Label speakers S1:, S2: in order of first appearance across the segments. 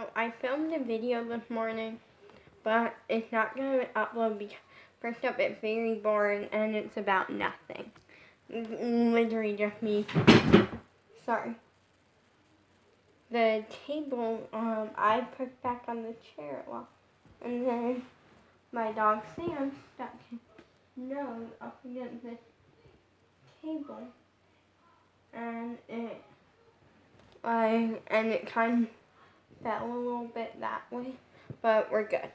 S1: So I filmed a video this morning, but it's not going to upload because first up it's very boring and it's about nothing. It's literally just me. Sorry. The table I put back on the chair and then my dog Sam stuck his nose up against the table and it kind of fell a little bit that way, but we're good.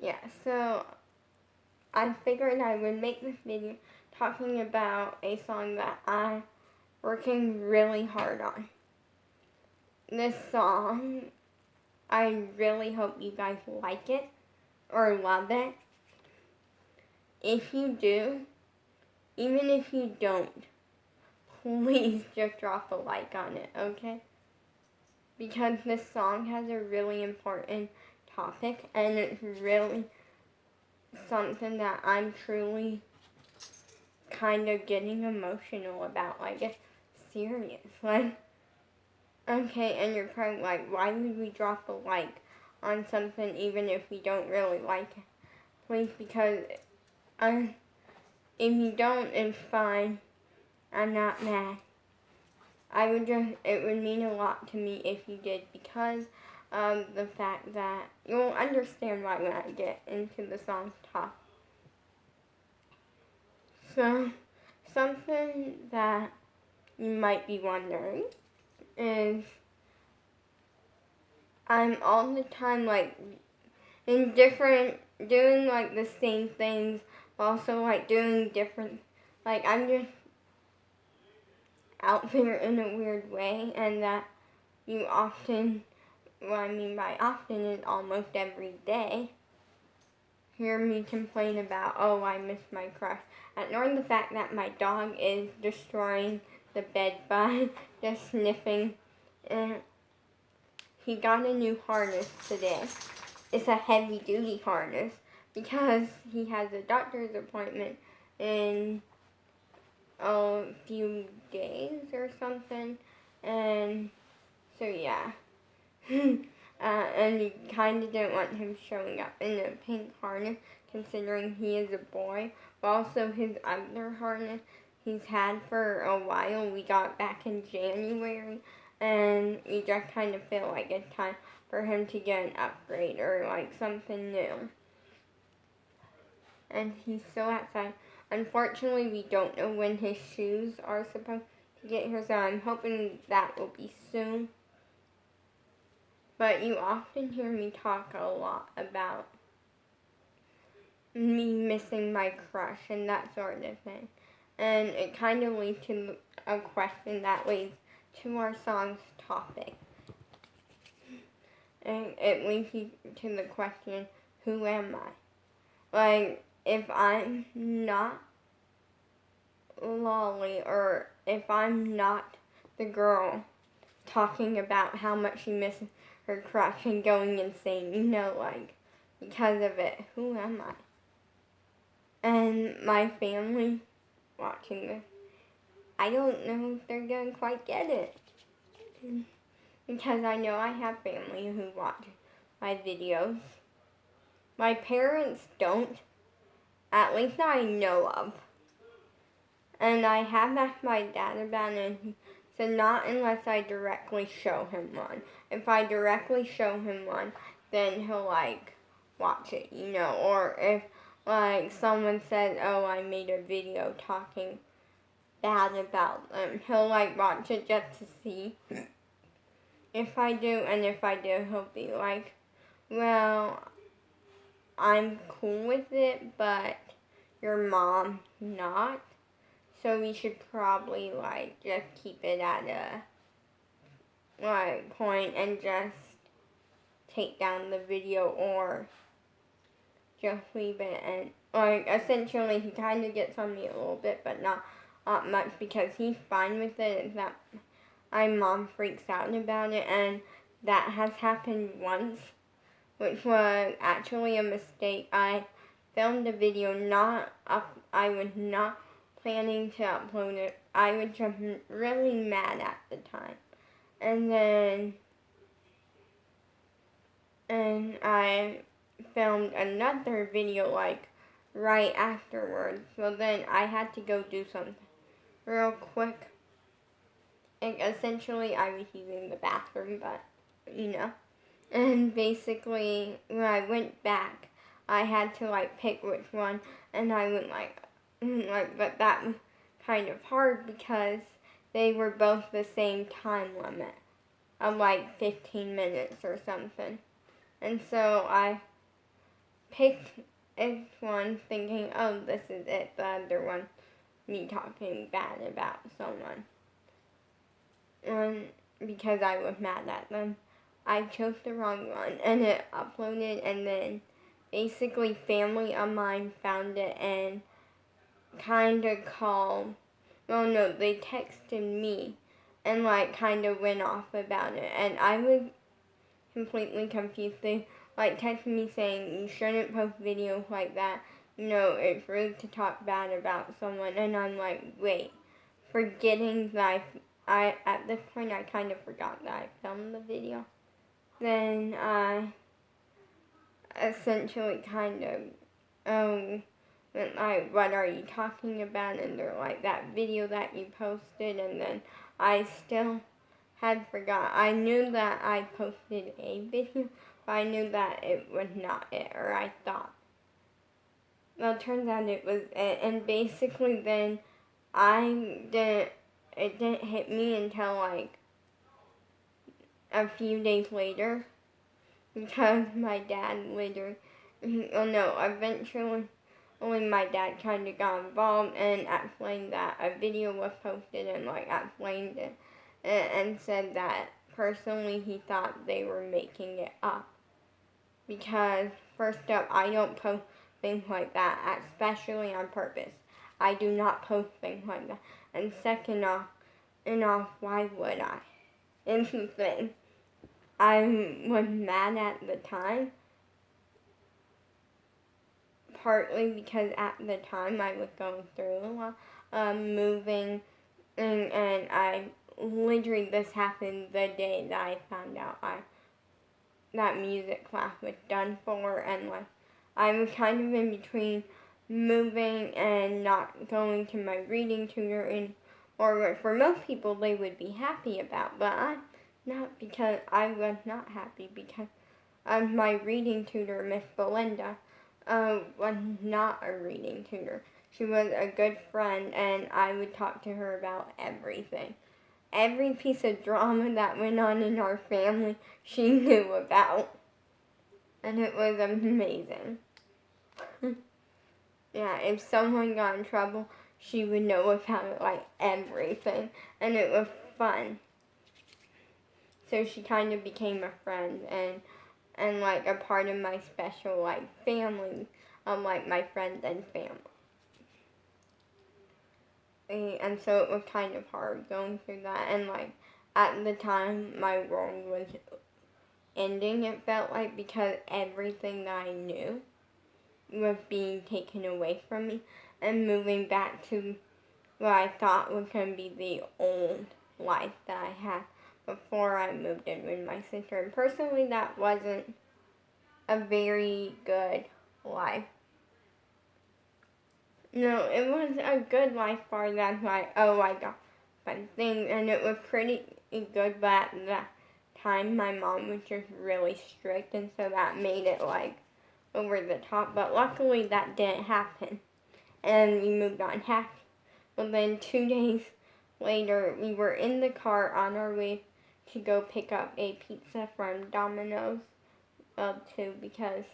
S1: Yeah, so I figured I would make this video talking about a song that I'm working really hard on. This song, I really hope you guys like it or love it. If you do, even if you don't, please just drop a like on it, okay? Because this song has a really important topic and it's really something that I'm truly kind of getting emotional about. Like, it's serious. Like, okay, and you're probably like, why would we drop a like on something even if we don't really like it? Please, because if you don't, it's fine. I'm not mad. It would mean a lot to me if you did, because of the fact that you'll understand why when I get into the song's top. So, something that you might be wondering is I'm all the time like doing like the same things, but also like doing different, like I'm just out there in a weird way, and that you often, what I mean by often is almost every day, hear me complain about, oh, I miss my crush. Ignoring the fact that my dog is destroying the bed by just sniffing. And he got a new harness today. It's a heavy duty harness because he has a doctor's appointment in a few days or something. And so yeah. And you kind of didn't want him showing up in a pink harness, considering he is a boy. But also his other harness he's had for a while, we got back in January, and we just kind of feel like it's time for him to get an upgrade or like something new. And he's still outside. Unfortunately, we don't know when his shoes are supposed to get here, so I'm hoping that will be soon. But you often hear me talk a lot about me missing my crush and that sort of thing. And it kind of leads to a question that leads to our song's topic. And it leads you to the question, who am I? Like, if I'm not Lolly, or if I'm not the girl talking about how much she misses her crush and going insane, like, because of it, who am I? And my family watching this, I don't know if they're gonna quite get it. Because I know I have family who watch my videos. My parents don't, at least I know of. And I have asked my dad about it, and he said not unless I directly show him one. If I directly show him one, then he'll like watch it, or if like someone says, oh, I made a video talking bad about them, he'll like watch it just to see if I do, and if I do, he'll be like, well, I'm cool with it, but your mom not. So we should probably like just keep it at a point and just take down the video, or just leave it. And like essentially he kind of gets on me a little bit, but not much, because he's fine with it. It's that my mom freaks out about it, and that has happened once, which was actually a mistake. I filmed a video I was not planning to upload it. I was just really mad at the time. and then and I filmed another video like right afterwards. So then I had to go do something real quick. And essentially I was using the bathroom, but you know. And basically when I went back, I had to like pick which one, and I went but that was kind of hard because they were both the same time limit of like 15 minutes or something. And so I picked each one thinking, oh, this is it. The other one, me talking bad about someone. And because I was mad at them, I chose the wrong one and it uploaded, and then basically family of mine found it and kind of called, well no, they texted me and like kind of went off about it, and I was completely confused. They like texted me saying you shouldn't post videos like that. You know, it's rude to talk bad about someone, and I'm like, wait, forgetting that I at this point I kind of forgot that I filmed the video. Then I essentially kind of went like, what are you talking about? And they're like, that video that you posted, and then I still had forgot. I knew that I posted a video, but I knew that it was not it, or I thought. Well, it turns out it was it, and basically then it didn't hit me until like a few days later, because my dad later, eventually only my dad kind of got involved and explained that a video was posted and like explained it and said that personally he thought they were making it up. Because first up, I don't post things like that, especially on purpose. I do not post things like that. And second off, why would I? It's the thing. I was mad at the time, partly because at the time I was going through a lot, moving, and I literally, this happened the day that I found out that music class was done for, and like I was kind of in between moving and not going to my reading tutor, or for most people they would be happy about, but I'm not, because I was not happy because my reading tutor, Miss Belinda, was not a reading tutor. She was a good friend, and I would talk to her about everything. Every piece of drama that went on in our family, she knew about. And it was amazing. Yeah, if someone got in trouble, she would know about it, like everything. And it was fun. So she kind of became a friend and like a part of my special like family, like my friends and family. And so it was kind of hard going through that, and like at the time my world was ending, it felt like, because everything that I knew was being taken away from me and moving back to what I thought was going to be the old life that I had before I moved in with my sister. And personally, that wasn't a very good life. No, it was a good life for that, like, oh, I got fun things, and it was pretty good, but at that time, my mom was just really strict, and so that made it, like, over the top, but luckily that didn't happen, and we moved on happy. But then 2 days later, we were in the car on our way to go pick up a pizza from Domino's, too, because,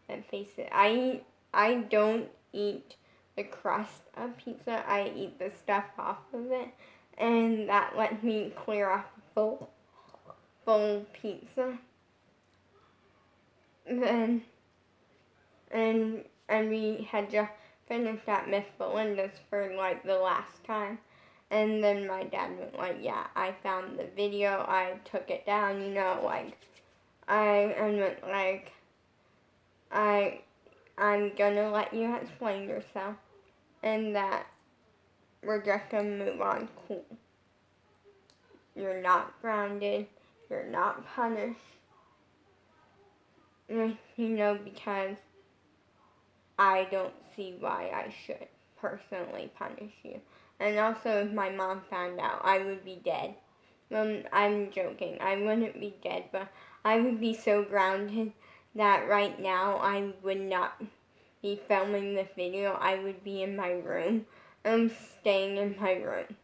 S1: let's face it, I don't eat the crust of pizza, I eat the stuff off of it, and that lets me clear off the full pizza. Then, and we had just finished at Miss Belinda's for like the last time, and then my dad went like, yeah, I found the video, I took it down, like, and went like, I'm gonna let you explain yourself, and that we're just gonna move on, cool. you're not grounded, you're not punished. Because I don't see why I should personally punish you. And also, if my mom found out, I would be dead. I'm joking. I wouldn't be dead, but I would be so grounded that right now I would not be filming this video. I would be in my room. I'm staying in my room.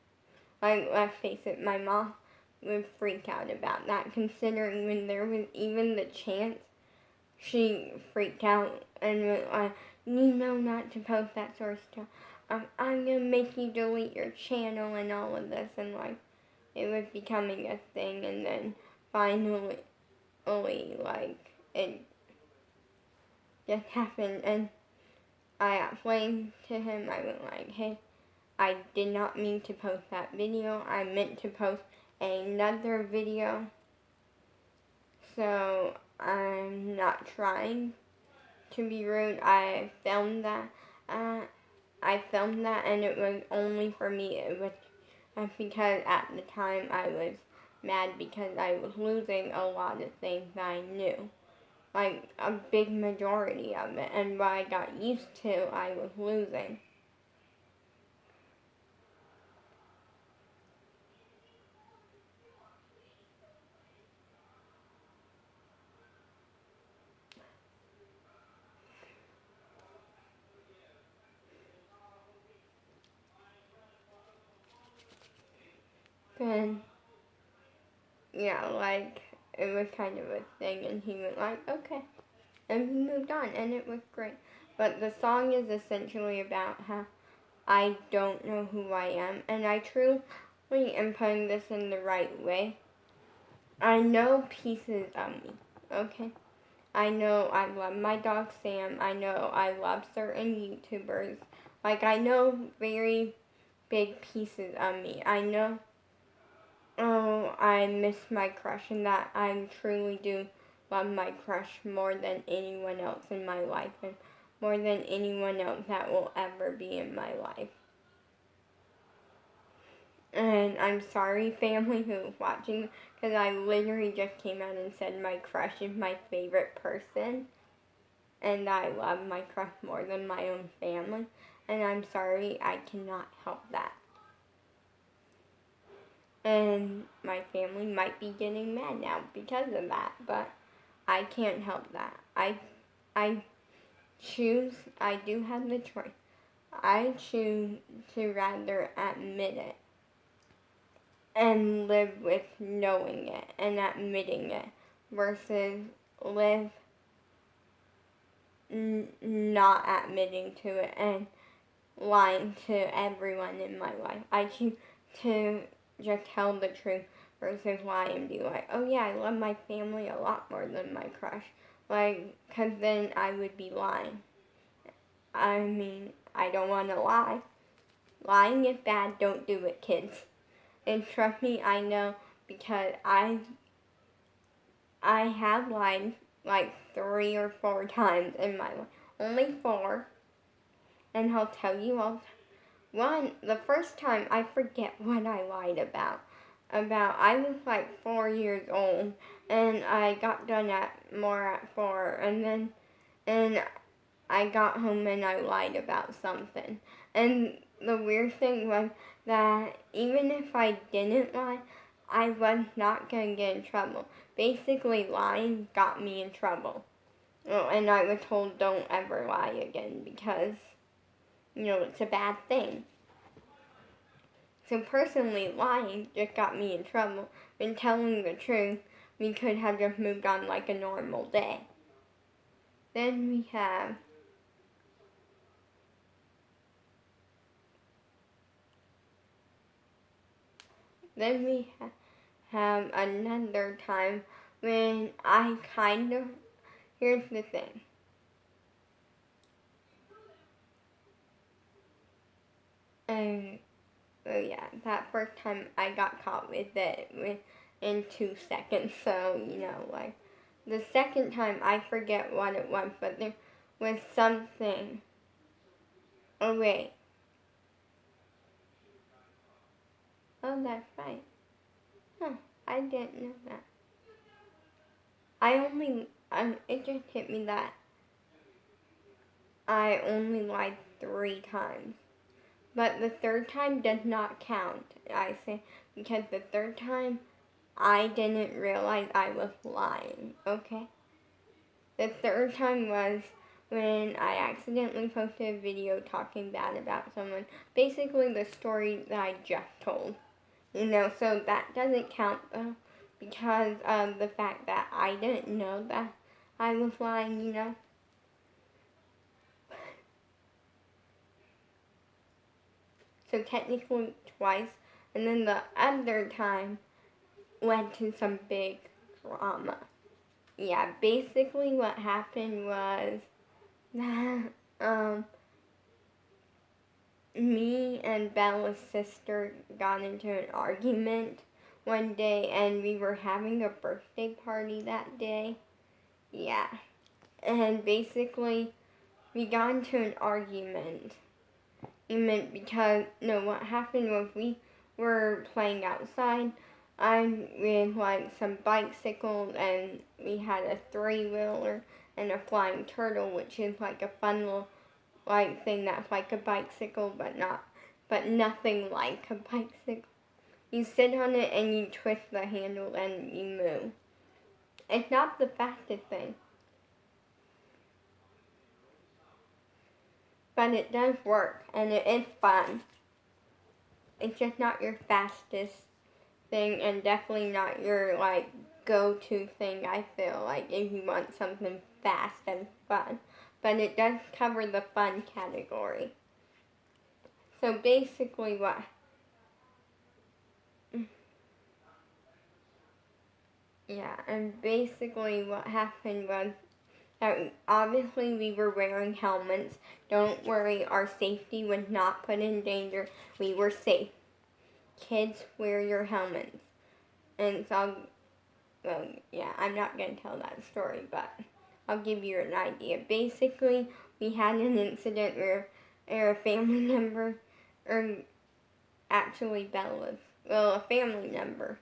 S1: Like, let's face it, my mom would freak out about that, considering when there was even the chance, she freaked out and went like, you know not to post that sort of stuff. I'm gonna make you delete your channel and all of this, and like, it was becoming a thing, and then finally, like, it just happened, and I explained to him, I went like, hey, I did not mean to post that video, I meant to post another video, so I'm not trying to be rude. I filmed that, and it was only for me. It was because at the time I was mad because I was losing a lot of things I knew. Like, a big majority of it. And what I got used to, I was losing. And, yeah, like, it was kind of a thing, and he was like, okay. And we moved on, and it was great. But the song is essentially about how I don't know who I am, and I truly am putting this in the right way. I know pieces of me, okay? I know I love my dog Sam. I know I love certain YouTubers. Like, I know very big pieces of me. I know, oh, I miss my crush, and that I truly do love my crush more than anyone else in my life, and more than anyone else that will ever be in my life. And I'm sorry, family, who's watching, because I literally just came out and said my crush is my favorite person. And I love my crush more than my own family. And I'm sorry, I cannot help that. And my family might be getting mad now because of that, but I can't help that. I choose, I do have the choice. I choose to rather admit it and live with knowing it and admitting it versus live not admitting to it and lying to everyone in my life. I choose to just tell the truth versus lie and be like, oh yeah, I love my family a lot more than my crush. Like, cause then I would be lying. I mean, I don't want to lie. Lying is bad, don't do it, kids. And trust me, I know, because I have lied like 3 or 4 times in my life. Only 4. And I'll tell you all. One, the first time, I forget what I lied about. I was like 4 years old, and I got done at 4, and I got home and I lied about something. And the weird thing was that even if I didn't lie, I was not going to get in trouble. Basically, lying got me in trouble. Oh, and I was told don't ever lie again because, it's a bad thing. So personally, lying just got me in trouble. When telling the truth, we could have just moved on like a normal day. Then we have another time when I kind of, here's the thing. Oh yeah, that first time I got caught with it in 2 seconds. So, like, the second time I forget what it was, but there was something. Oh wait. Oh, that's right. Huh, I didn't know that. It just hit me that I only lied 3 times. But the third time does not count, I say, because the third time I didn't realize I was lying, okay? The third time was when I accidentally posted a video talking bad about someone. Basically the story that I just told. So that doesn't count though, because of the fact that I didn't know that I was lying. So technically twice, and then the other time led to some big drama. Yeah, basically what happened was that me and Bella's sister got into an argument one day, and we were having a birthday party that day. Yeah. And basically, we got into an argument. What happened was we were playing outside. I'm with some bicycles, and we had a 3-wheeler and a flying turtle, which is a fun little thing that's like a bicycle, but nothing like a bicycle. You sit on it and you twist the handle and you move. It's not the fastest thing, but it does work and it is fun. It's just not your fastest thing, and definitely not your go-to thing, I feel if you want something fast and fun. But it does cover the fun category. So basically what happened was that obviously we were wearing helmets. Don't worry, our safety was not put in danger. We were safe. Kids, wear your helmets. And so, I'm not going to tell that story, but I'll give you an idea. Basically, we had an incident where a family member, or actually a family member,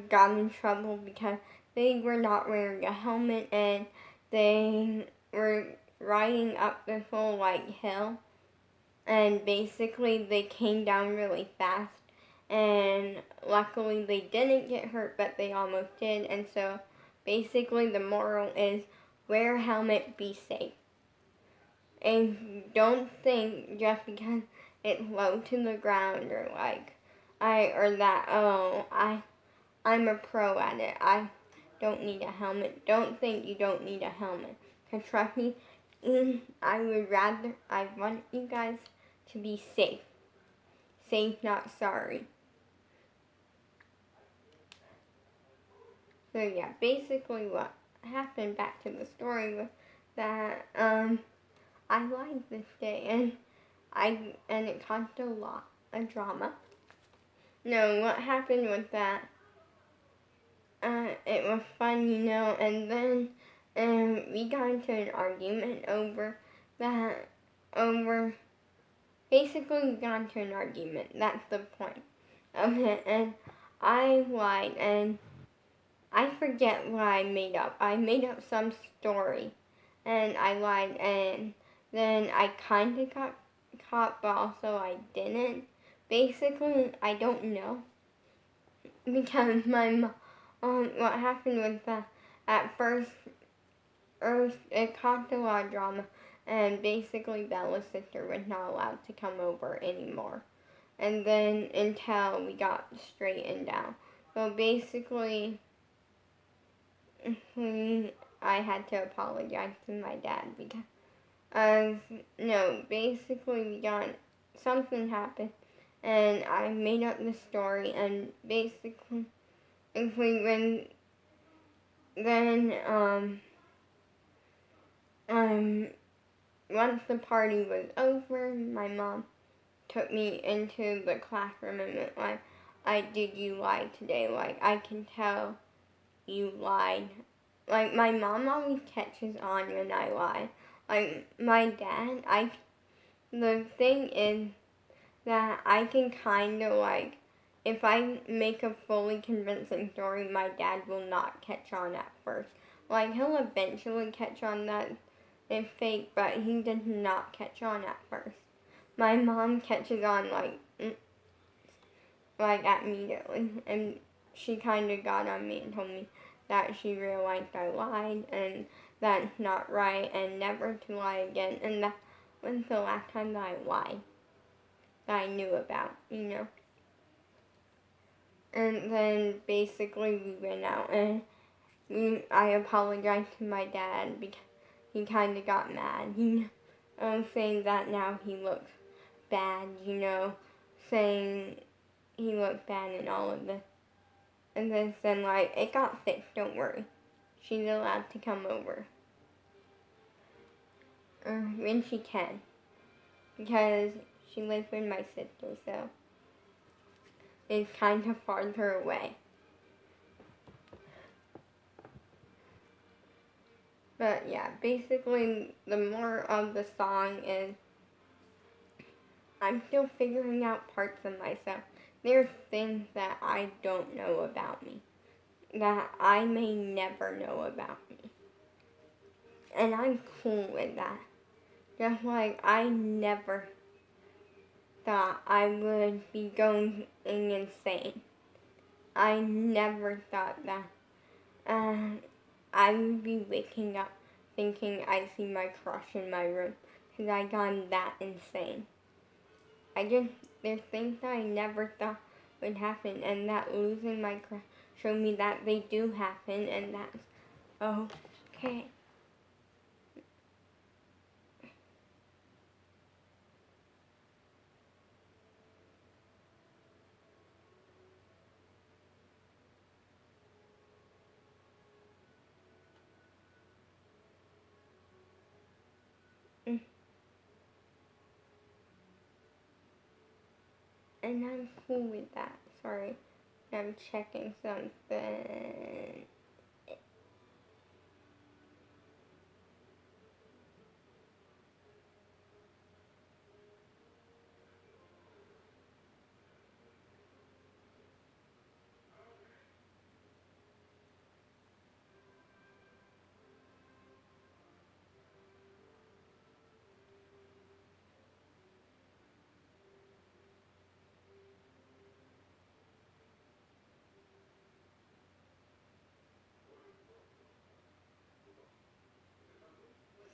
S1: got in trouble because they were not wearing a helmet, and they were riding up this whole hill, and basically they came down really fast, and luckily they didn't get hurt, but they almost did. And so basically the moral is wear a helmet, be safe. And don't think just because it's low to the ground or I'm a pro at it, I don't need a helmet. Don't think you don't need a helmet. Because trust me, I want you guys to be safe. Safe, not sorry. So yeah, basically what happened, back to the story, was that I lied this day, and it caused a drama. No, what happened was that it was fun, and then we got into an argument basically we got into an argument, that's the point of it, and I lied, and I forget what I made up. I made up some story, and I lied, and then I kind of got caught, but also I didn't. Basically, I don't know, because what happened was that at first it caused a lot of drama, and basically Bella's sister was not allowed to come over anymore, and then until we got straightened out. So basically, I had to apologize to my dad because, basically something happened, and I made up the story, and basically, once the party was over, my mom took me into the classroom and went did you lie today? I can tell you lied. My mom always catches on when I lie. My dad, the thing is that I can kind of if I make a fully convincing story, my dad will not catch on at first. Like, he'll eventually catch on that it's fake, but he did not catch on at first. My mom catches on, like immediately, and she kind of got on me and told me that she realized I lied, and that's not right, and never to lie again, and that was the last time that I lied, that I knew about, And then basically we went out, and I apologized to my dad because he kind of got mad, saying that now he looks bad, saying he looked bad and all of this. And then said, it got fixed, don't worry. She's allowed to come over. When she can. Because she lives with my sister, so it's kind of farther away. But yeah, basically the moral of the song is I'm still figuring out parts of myself. There's things that I don't know about me, that I may never know about me. And I'm cool with that. Just like I never thought I would be going insane. I never thought that I would be waking up thinking I see my crush in my room because I gone that insane. There's things that I never thought would happen, and that losing my crush showed me that they do happen, and that's okay. And I'm cool with that. Sorry, I'm checking something.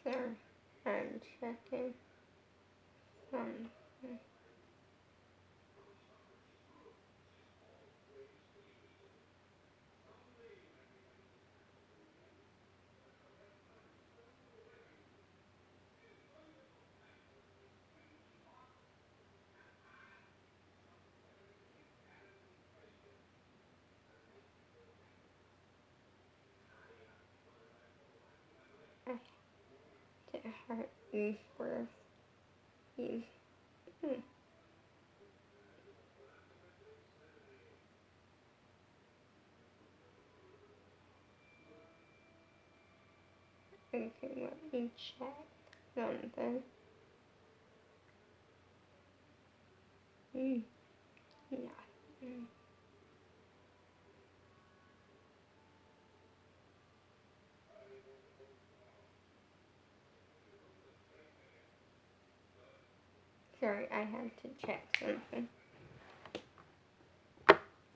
S1: Sorry, I'm checking something. To hurt me first. Okay, let me check something. Yeah. Sorry, I had to check something.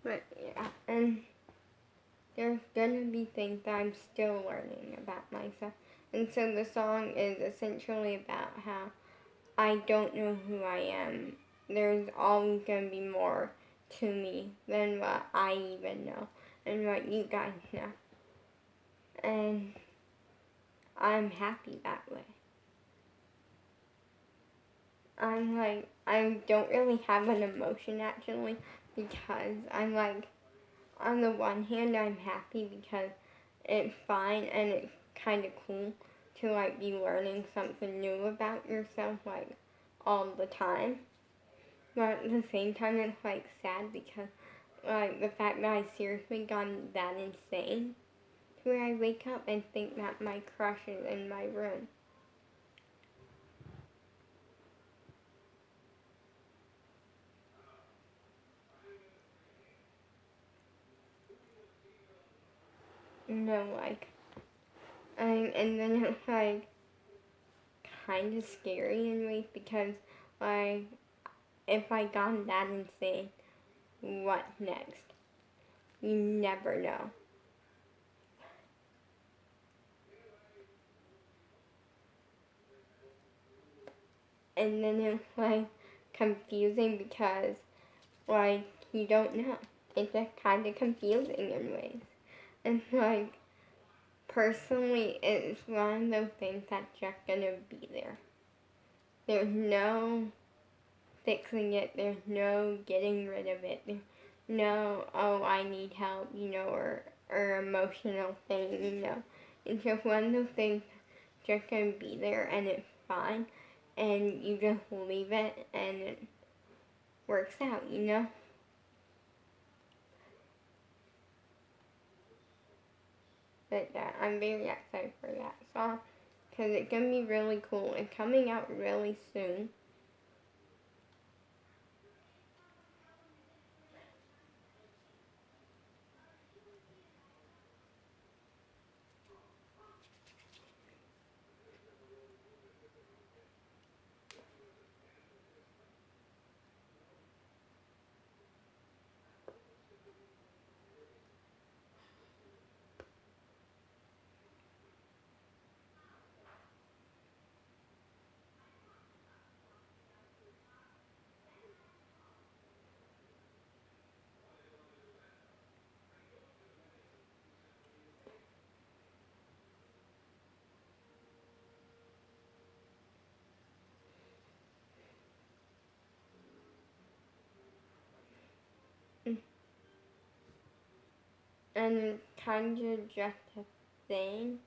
S1: But yeah, and there's gonna be things that I'm still learning about myself. And so the song is essentially about how I don't know who I am. There's always gonna be more to me than what I even know and what you guys know. And I'm happy that way. I don't really have an emotion actually because on the one hand, I'm happy because it's fine and it's kind of cool to, be learning something new about yourself, all the time. But at the same time, it's, sad because, the fact that I seriously gone that insane to where I wake up and think that my crush is in my room. like, and then it's like kind of scary in ways because like if I got that insane, what next? You never know. And then it's like confusing because like you don't know. It's just kind of confusing in ways. And like personally, it's one of those things that's just gonna be there. There's no fixing it. There's no getting rid of it. There's no, oh, I need help, or emotional thing, It's just one of those things just gonna be there and it's fine. And you just leave it and it works out. But yeah, I'm very excited for that song because it's gonna be really cool and coming out really soon. And kind of just a thing.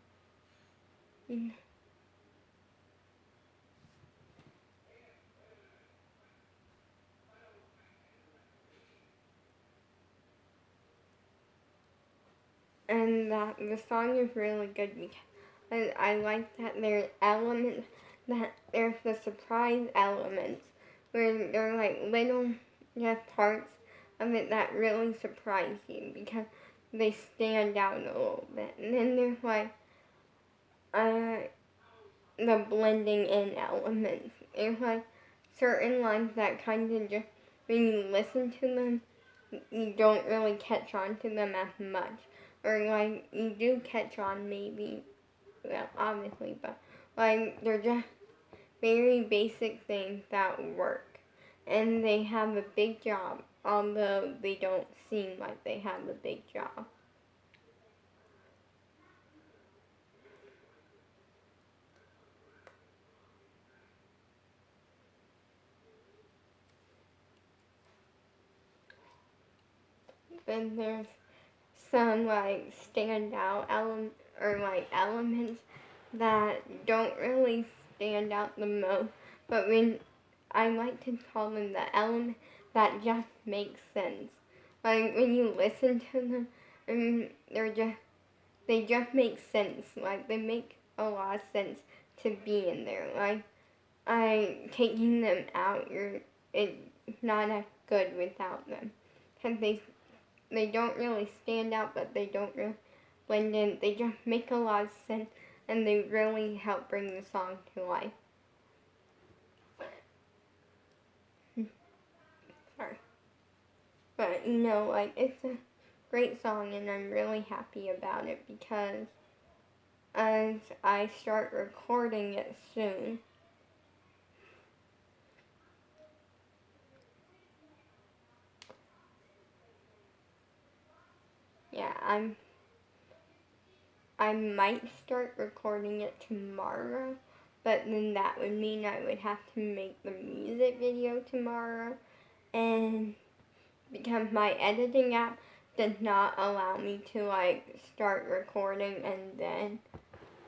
S1: And that the song is really good because I like that there's elements, that there's the surprise elements where there are like little just parts of it that really surprise you because they stand out a little bit. And then there's like uh, the blending in elements. There's like certain lines that kind of just, when you listen to them, you don't really catch on to them as much. Or like you do catch on maybe, well obviously, but like they're just very basic things that work. And they have a big job, although they don't seem like they have a big job. Then there's some like standout elements that don't really stand out the most, but when I like to call them the element that just makes sense. Like when you listen to them, they just make sense. Like they make a lot of sense to be in there. Like I taking them out, it's not as good without them, cause they don't really stand out, but they don't really blend in. They just make a lot of sense, and they really help bring the song to life. Sorry. But like it's a great song, and I'm really happy about it because as I start recording it soon, yeah, I might start recording it tomorrow, but then that would mean I would have to make the music video tomorrow, and because my editing app does not allow me to like start recording and then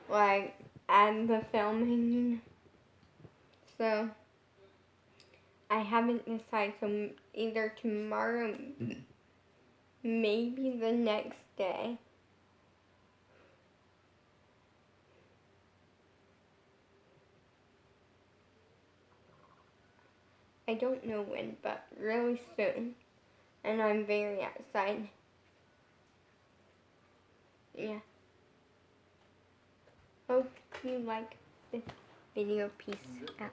S1: like add the filming. So I haven't decided. So either tomorrow, maybe the next day. I don't know when, but really soon. And I'm very excited. yeah. Hope you like this video. Peace out.